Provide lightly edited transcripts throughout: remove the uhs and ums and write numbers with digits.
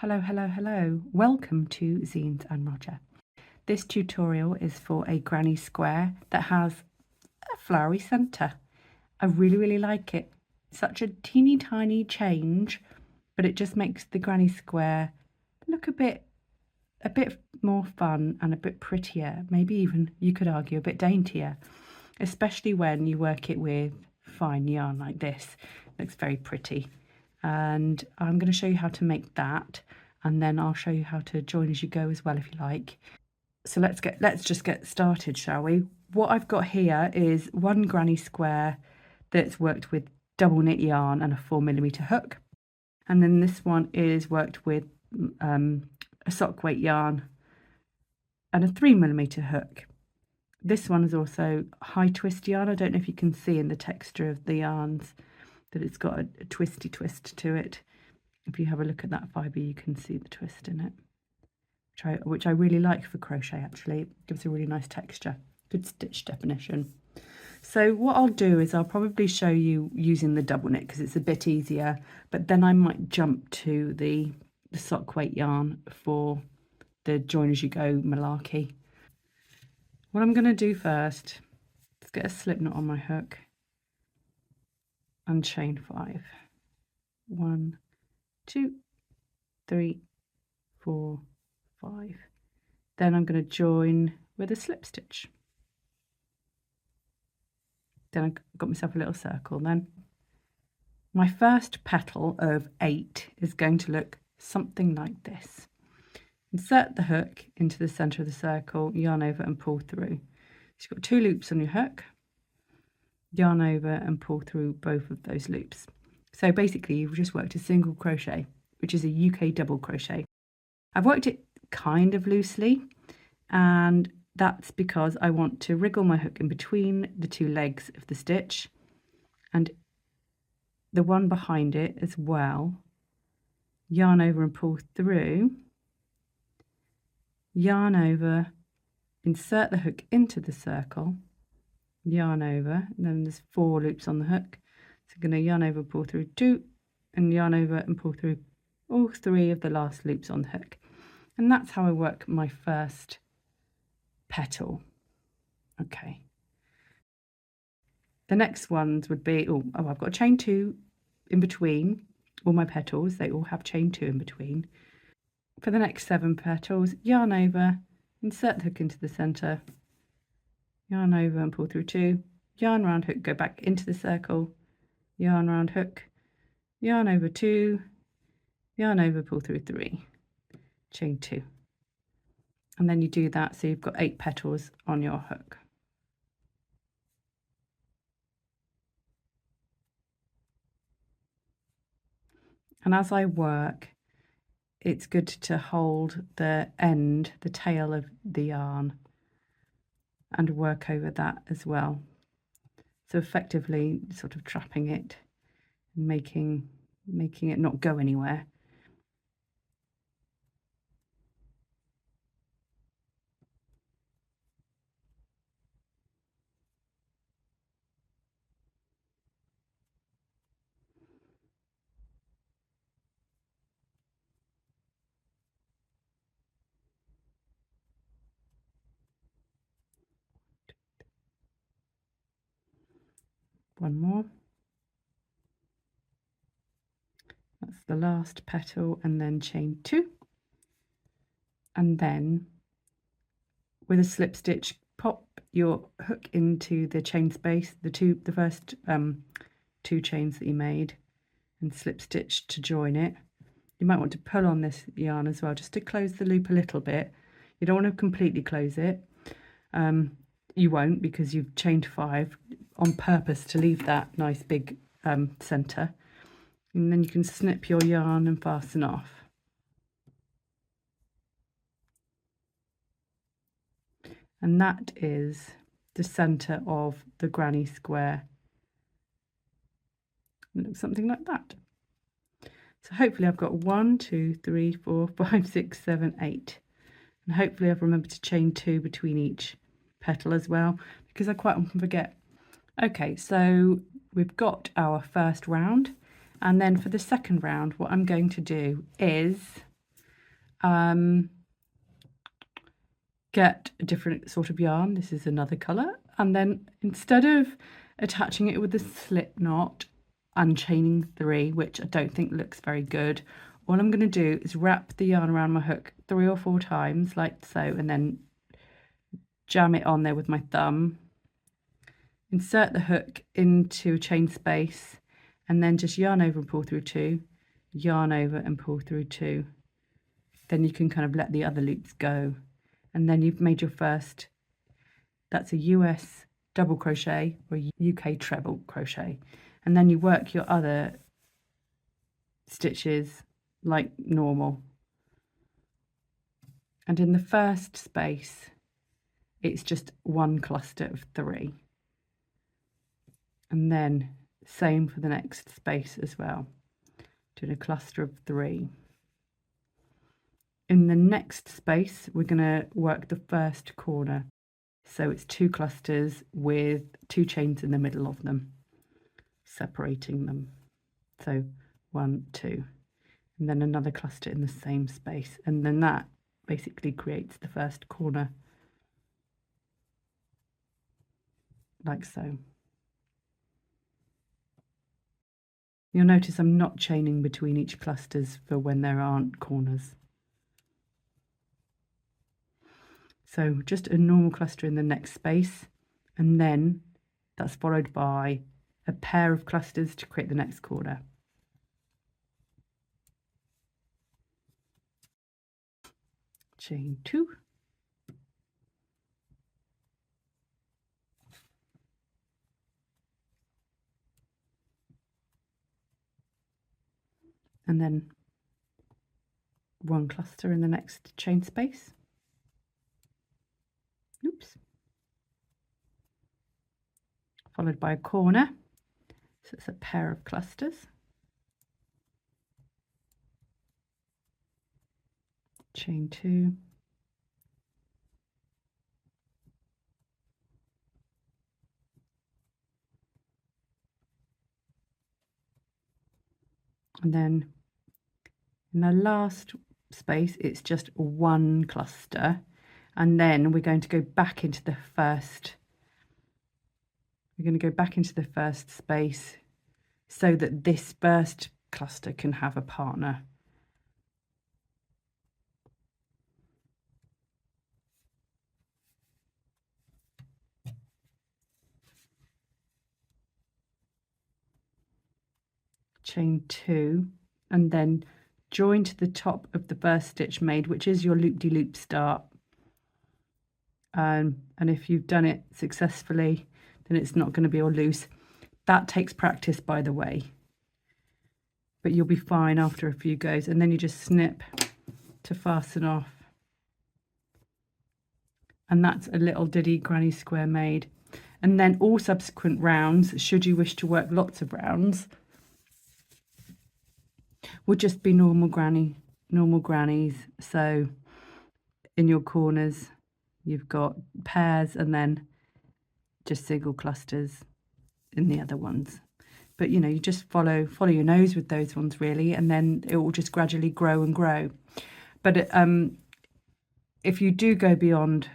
Hello, hello, hello. Welcome to Zeens and Roger. This tutorial is for a granny square that has a flowery centre. I really like it. Such a teeny tiny change, but it just makes the granny square look a bit more fun and a bit prettier. Maybe even, you could argue, a bit daintier, especially when you work it with fine yarn like this. It looks very pretty. And I'm going to show you how to make that, and then I'll show you how to join as you go as well if you like. So let's just get started, shall we? What I've got here is one granny square that's worked with double knit yarn and a 4mm hook, and then this one is worked with a sock weight yarn and a 3mm hook. This one is also high twist yarn. I don't know if you can see in the texture of the yarns that it's got a twisty twist to it. If you have a look at that fibre, you can see the twist in it, which I really like for crochet actually. It gives a really nice texture, good stitch definition. So what I'll do is I'll probably show you using the double knit because it's a bit easier, but then I might jump to the sock weight yarn for the join as you go malarkey. What I'm going to do first is get a slip knot on my hook and chain 5. 1, 2, 3, 4, 5. Then I'm going to join with a slip stitch. Then I've got myself a little circle. Then my first petal of 8 is going to look something like this. Insert the hook into the centre of the circle, yarn over and pull through. So you've got 2 loops on your hook, yarn over and pull through both of those loops. So basically you've just worked a single crochet, which is a UK double crochet. I've worked it kind of loosely, and that's because I want to wriggle my hook in between the 2 legs of the stitch and the one behind it as well. Yarn over and pull through, yarn over, insert the hook into the circle, yarn over, and then there's 4 loops on the hook. So I'm going to yarn over, pull through 2, and yarn over and pull through all 3 of the last loops on the hook. And that's how I work my first petal. Okay. The next ones would be, I've got chain 2 in between all my petals. They all have chain 2 in between. For the next 7 petals, yarn over, insert the hook into the centre, yarn over and pull through 2, yarn round hook, go back into the circle, yarn round hook, yarn over 2, yarn over, pull through 3, chain 2. And then you do that so you've got 8 petals on your hook. And as I work, it's good to hold the end, the tail of the yarn, and work over that as well. So effectively sort of trapping it and making it not go anywhere. One more. That's the last petal, and then chain 2. And then with a slip stitch, pop your hook into the chain space, the first 2 chains that you made, and slip stitch to join it. You might want to pull on this yarn as well, just to close the loop a little bit. You don't want to completely close it. You won't, because you've chained 5 on purpose to leave that nice big centre. And then you can snip your yarn and fasten off. And that is the centre of the granny square. It looks something like that. So hopefully I've got 1, 2, 3, 4, 5, 6, 7, 8. And hopefully I've remembered to chain 2 between each petal as well, because I quite often forget. Okay, so we've got our first round, and then for the second round what I'm going to do is get a different sort of yarn. This is another colour, and then instead of attaching it with a slip knot and chaining 3, which I don't think looks very good, all I'm going to do is wrap the yarn around my hook 3 or 4 times like so, and then jam it on there with my thumb, insert the hook into a chain space, and then just yarn over and pull through 2, yarn over and pull through 2. Then you can kind of let the other loops go, and then you've made your first, that's a US double crochet or UK treble crochet, and then you work your other stitches like normal. And in the first space it's just 1 cluster of 3, and then same for the next space as well, doing a cluster of 3. In the next space we're going to work the first corner, so it's 2 clusters with 2 chains in the middle of them, separating them. So 1, 2, and then another cluster in the same space, and then that basically creates the first corner, like so. You'll notice I'm not chaining between each clusters for when there aren't corners. So just a normal cluster in the next space, and then that's followed by a pair of clusters to create the next corner. Chain 2. And then 1 cluster in the next chain space. Oops. Followed by a corner, so it's a pair of clusters. Chain 2. And then in the last space it's just 1 cluster, and then we're going to go back into the first, space so that this first cluster can have a partner. Chain 2, and then join to the top of the first stitch made, which is your loop-de-loop start. And if you've done it successfully, then it's not going to be all loose. That takes practice, by the way, but you'll be fine after a few goes. And then you just snip to fasten off, and that's a little diddy granny square made. And then all subsequent rounds, should you wish to work lots of rounds, will just be normal grannies. So in your corners you've got pairs, and then just single clusters in the other ones. But you know, you just follow your nose with those ones really, and then it will just gradually grow and grow. But if you do go beyond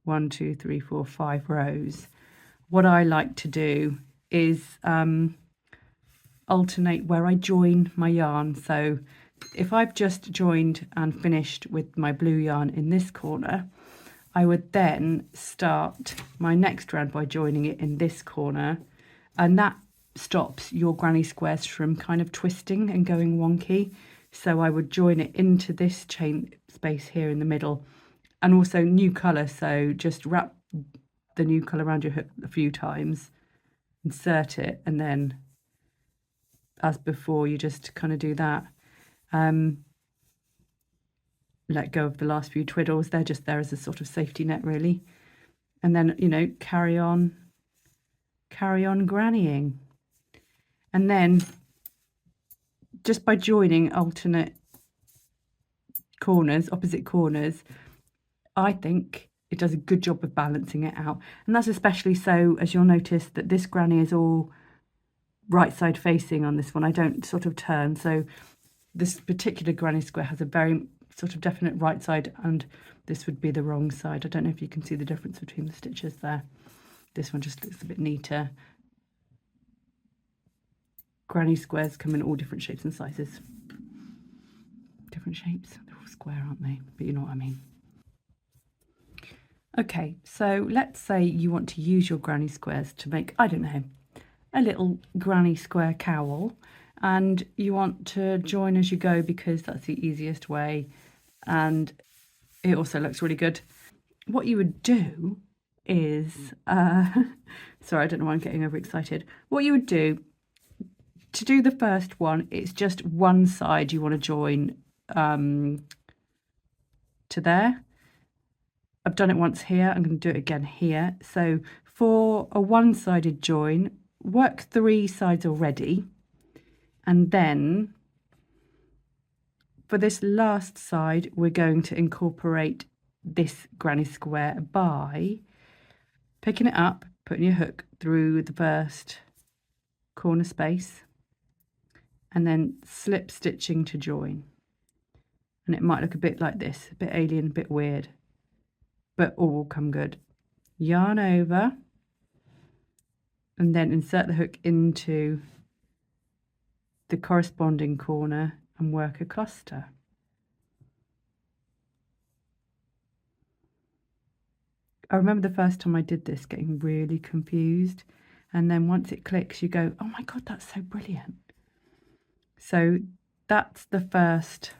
1, 2, 3, 4, 5 rows, what I like to do is alternate where I join my yarn. So if I've just joined and finished with my blue yarn in this corner, I would then start my next round by joining it in this corner, and that stops your granny squares from kind of twisting and going wonky. So I would join it into this chain space here in the middle, and also new colour, so just wrap the new colour around your hook a few times, insert it, and then as before you just kind of do that. Let go of the last few twiddles, they're just there as a sort of safety net really, and then, you know, carry on grannying. And then just by joining alternate corners, opposite corners, I think it does a good job of balancing it out. And that's especially so, as you'll notice that this granny is all right side facing on this one. I don't sort of turn, so this particular granny square has a very sort of definite right side, and this would be the wrong side. I don't know if you can see the difference between the stitches there. This one just looks a bit neater. Granny squares come in all different shapes and sizes. Different shapes, they're all square, aren't they? But you know what I mean. Okay, so let's say you want to use your granny squares to make, I don't know, a little granny square cowl, and you want to join as you go because that's the easiest way, and it also looks really good. What you would do is, sorry, I don't know why I'm getting overexcited. What you would do, to do the first one, it's just one side you want to join to there. I've done it once here, I'm going to do it again here. So for a one-sided join, work 3 sides already, and then for this last side we're going to incorporate this granny square by picking it up, putting your hook through the first corner space, and then slip stitching to join. And it might look a bit like this, a bit alien, a bit weird, but all will come good. Yarn over, and then insert the hook into the corresponding corner and work a cluster. I remember the first time I did this getting really confused, and then once it clicks you go, oh my god, that's so brilliant. So that's the first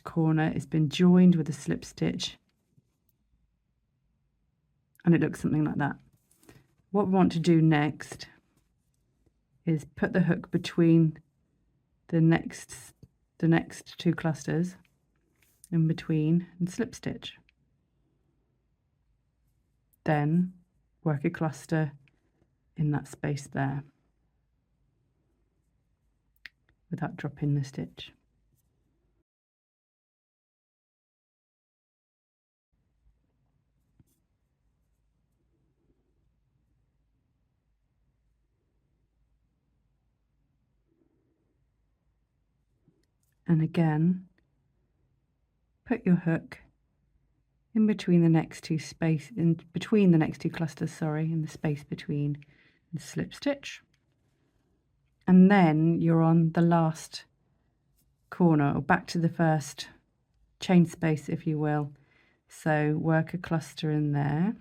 corner. It's been joined with a slip stitch, and it looks something like that. What we want to do next is put the hook between the next 2 clusters in between and slip stitch. Then work a cluster in that space there without dropping the stitch. And again, put your hook in between the next 2 clusters, sorry, in the space between, and slip stitch. And then you're on the last corner, or back to the first chain space, if you will. So work a cluster in there.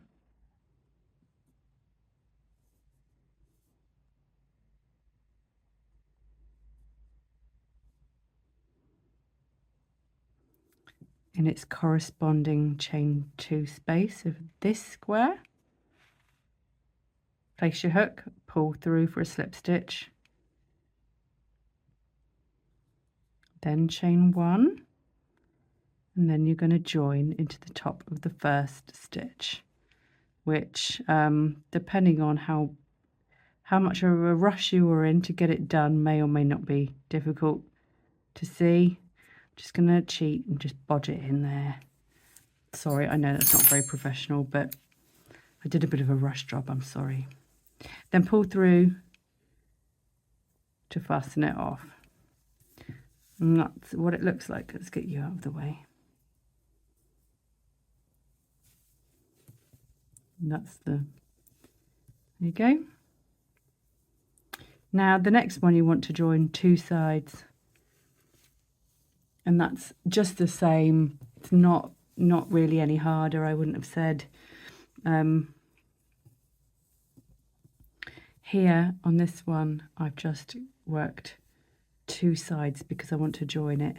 In its corresponding chain 2 space of this square. Place your hook, pull through for a slip stitch, then chain 1, and then you're going to join into the top of the first stitch, which depending on how much of a rush you were in to get it done may or may not be difficult to see. Just going to cheat and just bodge it in there. Sorry, I know that's not very professional, but I did a bit of a rush job, I'm sorry. Then pull through to fasten it off. And that's what it looks like. Let's get you out of the way. And that's there you go. Now the next one you want to join 2 sides. And that's just the same. It's not really any harder, I wouldn't have said. Here on this one, I've just worked 2 sides because I want to join it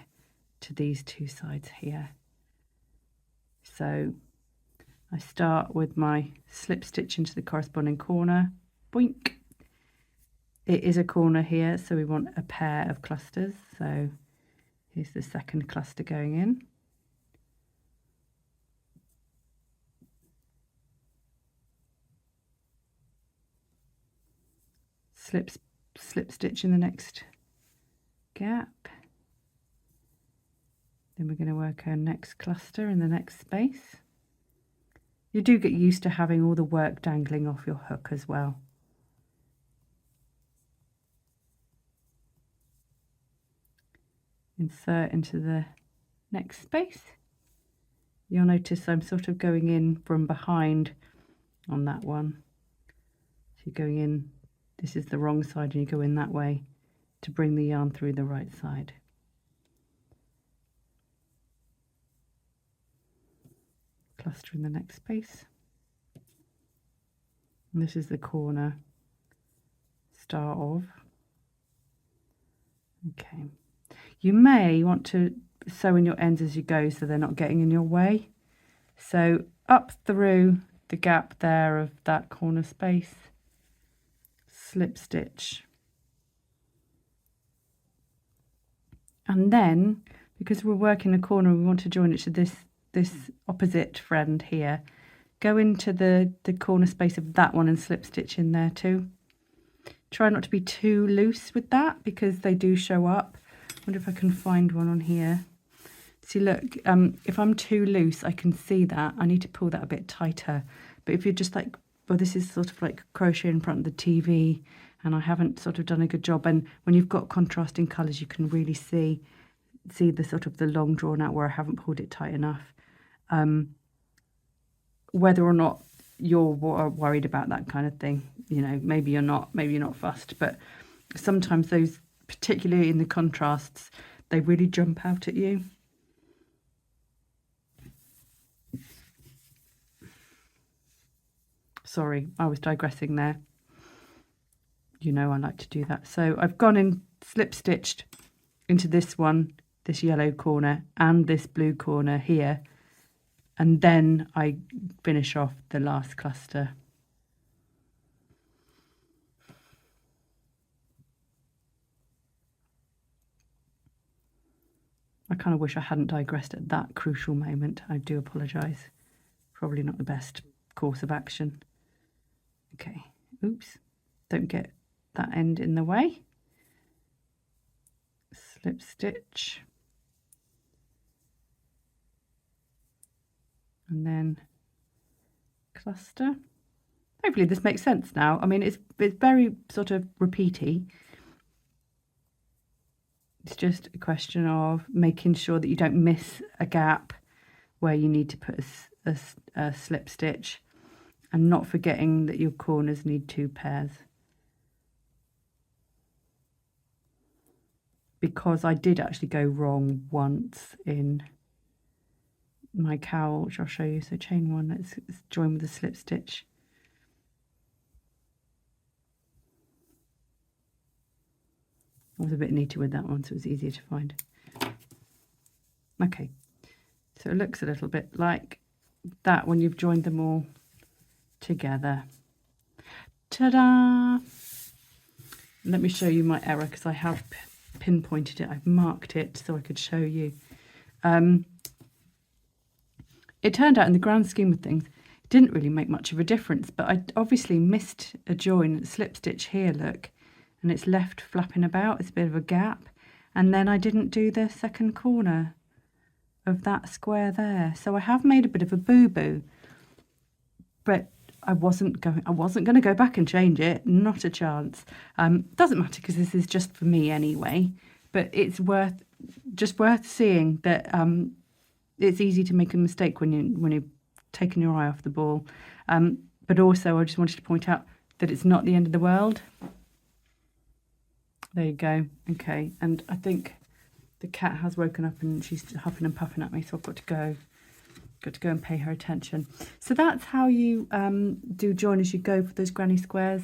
to these 2 sides here. So I start with my slip stitch into the corresponding corner. Boink. It is a corner here, so we want a pair of clusters. So here's the second cluster going in. Slip stitch in the next gap. Then we're going to work our next cluster in the next space. You do get used to having all the work dangling off your hook as well. insert into the next space. You'll notice I'm sort of going in from behind on that one. So you're going in, this is the wrong side, and you go in that way to bring the yarn through the right side. Cluster in the next space. And this is the corner start of. Okay. You may want to sew in your ends as you go so they're not getting in your way. So up through the gap there of that corner space, slip stitch. And then, because we're working a corner, we want to join it to this opposite friend here. Go into the corner space of that one and slip stitch in there too. Try not to be too loose with that because they do show up. I wonder if I can find one on here. See, look, if I'm too loose, I can see that. I need to pull that a bit tighter. But if you're just like, well, this is sort of like crochet in front of the TV and I haven't sort of done a good job. And when you've got contrasting colours, you can really see the sort of the long drawn out where I haven't pulled it tight enough. Whether or not you're worried about that kind of thing, you know, maybe you're not fussed, but sometimes those, particularly in the contrasts, they really jump out at you. Sorry, I was digressing there. You know I like to do that. So I've gone in, slip stitched into this one, this yellow corner and this blue corner here, and then I finish off the last cluster. I kind of wish I hadn't digressed at that crucial moment. I do apologise. Probably not the best course of action. Okay, oops, don't get that end in the way. Slip stitch. And then cluster. Hopefully this makes sense now. I mean, it's very sort of repeaty. It's just a question of making sure that you don't miss a gap where you need to put a slip stitch, and not forgetting that your corners need 2 pairs. Because I did actually go wrong once in my cowl, which I'll show you. So chain 1, let's join with a slip stitch. I was a bit neater with that one, so it was easier to find. Okay, so it looks a little bit like that when you've joined them all together. Ta-da! Let me show you my error because I have pinpointed it. I've marked it so I could show you. It turned out in the grand scheme of things, it didn't really make much of a difference, but I obviously missed a join, slip stitch here, look, and it's left flapping about. It's a bit of a gap. And then I didn't do the second corner of that square there. So I have made a bit of a boo-boo, but I wasn't going to go back and change it, not a chance. Doesn't matter because this is just for me anyway, but it's worth seeing that it's easy to make a mistake when you're taking your eye off the ball. But also I just wanted to point out that it's not the end of the world. There you go. Okay, and I think the cat has woken up and she's huffing and puffing at me, so I've got to go and pay her attention. So that's how you do join as you go for those granny squares.